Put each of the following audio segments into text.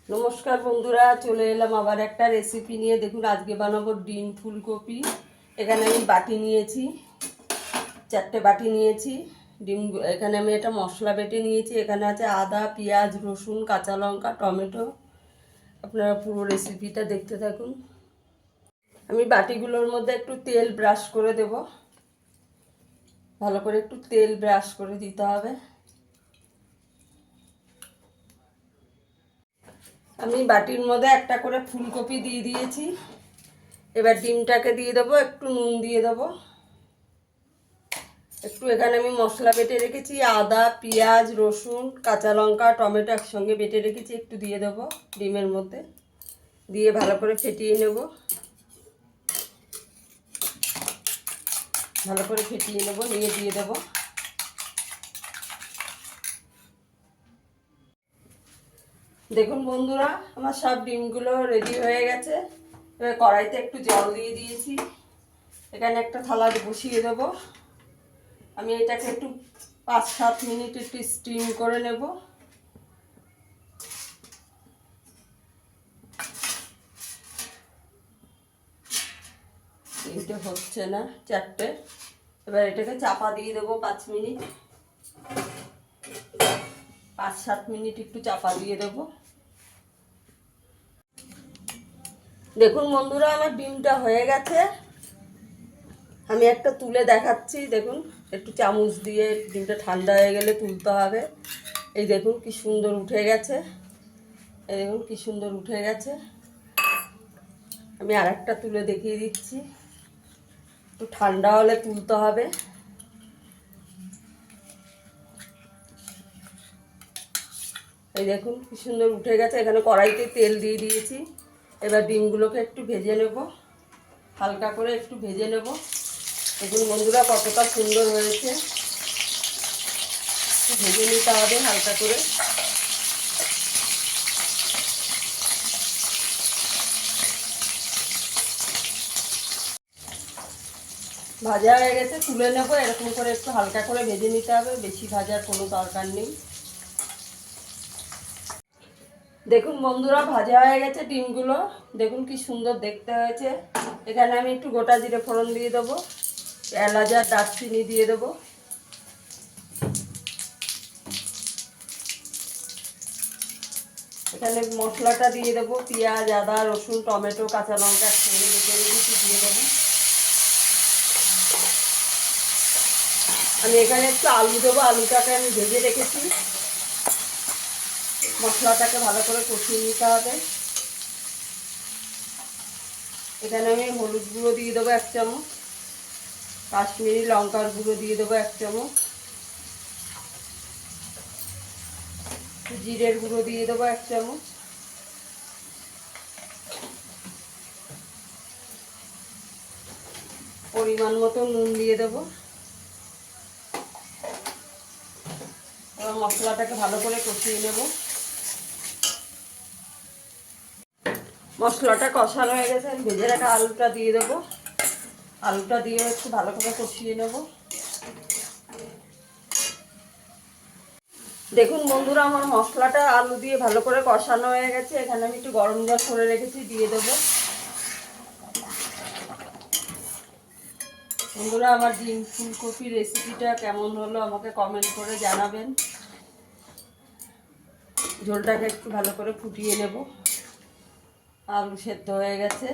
নমস্কার বন্ধুরা, চলে এলাম আবার একটা রেসিপি নিয়ে। দেখুন আজকে বানাবো ডিম ফুলকপি। এখানে আমি বাটি নিয়েছি, 4টে বাটি নিয়েছি ডিম। এখানে আমি একটা মশলা বেটে নিয়েছি। এখানে আছে আদা, পেঁয়াজ, রসুন, কাঁচা লঙ্কা, টমেটো। আপনারা পুরো রেসিপিটা দেখতে থাকুন। আমি বাটিগুলোর মধ্যে একটু তেল ব্রাশ করে দেব। ভালো করে একটু তেল ব্রাশ করে দিতে হবে। আমি বাটির মধ্যে একটা করে ফুলকপি দিয়ে দিয়েছি। এবার ডিমটাকে দিয়ে দেবো, একটু নুন দিয়ে দেবো। একটু এখানে আমি মশলা বেটে রেখেছি, আদা, পেঁয়াজ, রসুন, কাঁচা লঙ্কা, টমেটো একসঙ্গে বেটে রেখেছি, একটু দিয়ে দেবো ডিমের মধ্যে। দিয়ে ভালো করে ফেটিয়ে নেব। ভালো করে ফেটিয়ে নেব, নিয়ে দিয়ে দেবো। দেখুন বন্ধুরা, আমার সব ডিমগুলো রেডি হয়ে গেছে। এবার কড়াইতে একটু জল দিয়ে দিয়েছি। এখানে একটা থালা বসিয়ে দেবো। আমি এটাকে একটু 5-7 মিনিট একটু স্টিম করে নেব। তিনটে হচ্ছে না, 4টে। এবার এটাকে চাপা দিয়ে দেবো 5 মিনিট, 5-7 মিনিট একটু চাপা দিয়ে দেবো। দেখুন বন্ধুরা, আমার ডিমটা হয়ে গেছে। আমি একটা তুলে দেখাচ্ছি। দেখুন, একটু চামচ দিয়ে, ডিমটা ঠান্ডা হয়ে গেলে তুলতে হবে। এই দেখুন কি সুন্দর উঠে গেছে। এই দেখুন কি সুন্দর উঠে গেছে। আমি আর একটা তুলে দেখিয়ে দিচ্ছি। একটু ঠান্ডা হলে তুলতে হবে। এই দেখুন কি সুন্দর উঠে গেছে। এখানে কড়াইতে তেল দিয়ে দিয়েছি। এবার ডিমগুলোকে একটু ভেজে নেব, হালকা করে একটু ভেজে নেব। দেখুন বন্ধুরা কতটা সুন্দর হয়েছে। ভেজে নিতে হবে হালকা করে। ভাজা হয়ে গেছে, তুলে নেব। এরকম করে একটু হালকা করে ভেজে নিতে হবে, বেশি ভাজার কোনো দরকার নেই। দেখুন বন্ধুরা, ভাজা হয়ে গেছে ডিমগুলো। দেখুন কি সুন্দর দেখতে হয়েছে। এখানে আমি একটু গোটা জিরে ফোড়ন দিয়ে দেবো, এলাচ আর দারচিনি দিয়ে দেবো। এখানে মশলাটা দিয়ে দেবো, পেঁয়াজ, আদা, রসুন, টমেটো, কাঁচা লঙ্কা একসঙ্গে বেটে রেখেছি, দিয়ে দেবো। আমি এখানে একটু আলু দেবো। আলুটাকে আমি ভেজে রেখেছি। মশলাটাকে ভালো করে কষিয়ে নিতে হবে। এখানে আমি হলুদ গুঁড়ো দিয়ে দেবো 1 চামচ, কাশ্মীরি লঙ্কার গুঁড়ো দিয়ে দেবো 1 চামচ, জিরের গুঁড়ো দিয়ে দেবো 1 চামচ, পরিমাণ মতো নুন দিয়ে দেবো। এবার মশলাটাকে ভালো করে কষিয়ে নেব। মশলাটা কষানো হয়ে গেছে। আমি ভেজে রাখা আলুটা দিয়ে দেবো। আলুটা দিয়ে একটু ভালো করে কষিয়ে নেব। দেখুন বন্ধুরা, আমার মশলাটা আলু দিয়ে ভালো করে কষানো হয়ে গেছে। এখানে আমি একটু গরম জল করে রেখেছি, দিয়ে দেবো। বন্ধুরা, আমার ডিম ফুলকপি রেসিপিটা কেমন হলো আমাকে কমেন্ট করে জানাবেন। ঝোলটাকে একটু ভালো করে ফুটিয়ে নেব। আলু সেদ্ধ হয়ে গেছে।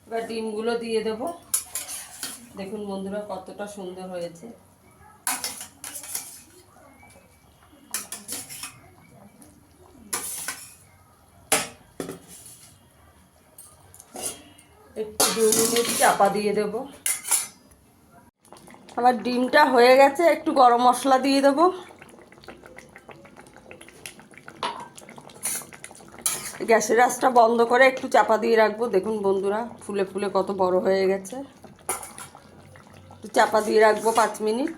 এবার ডিমগুলো দিয়ে দেব। দেখুন বন্ধুরা কতটা সুন্দর হয়েছে। একটু 2 মিনিট চাপা দিয়ে দেব। আমার ডিমটা হয়ে গেছে। একটু গরম মশলা দিয়ে দেব। গ্যাসের আঁচটা বন্ধ করে একটু চাপা দিয়ে রাখবো। দেখুন বন্ধুরা ফুলে ফুলে কত বড় হয়ে গেছে। একটু চাপা দিয়ে রাখবো 5 মিনিট।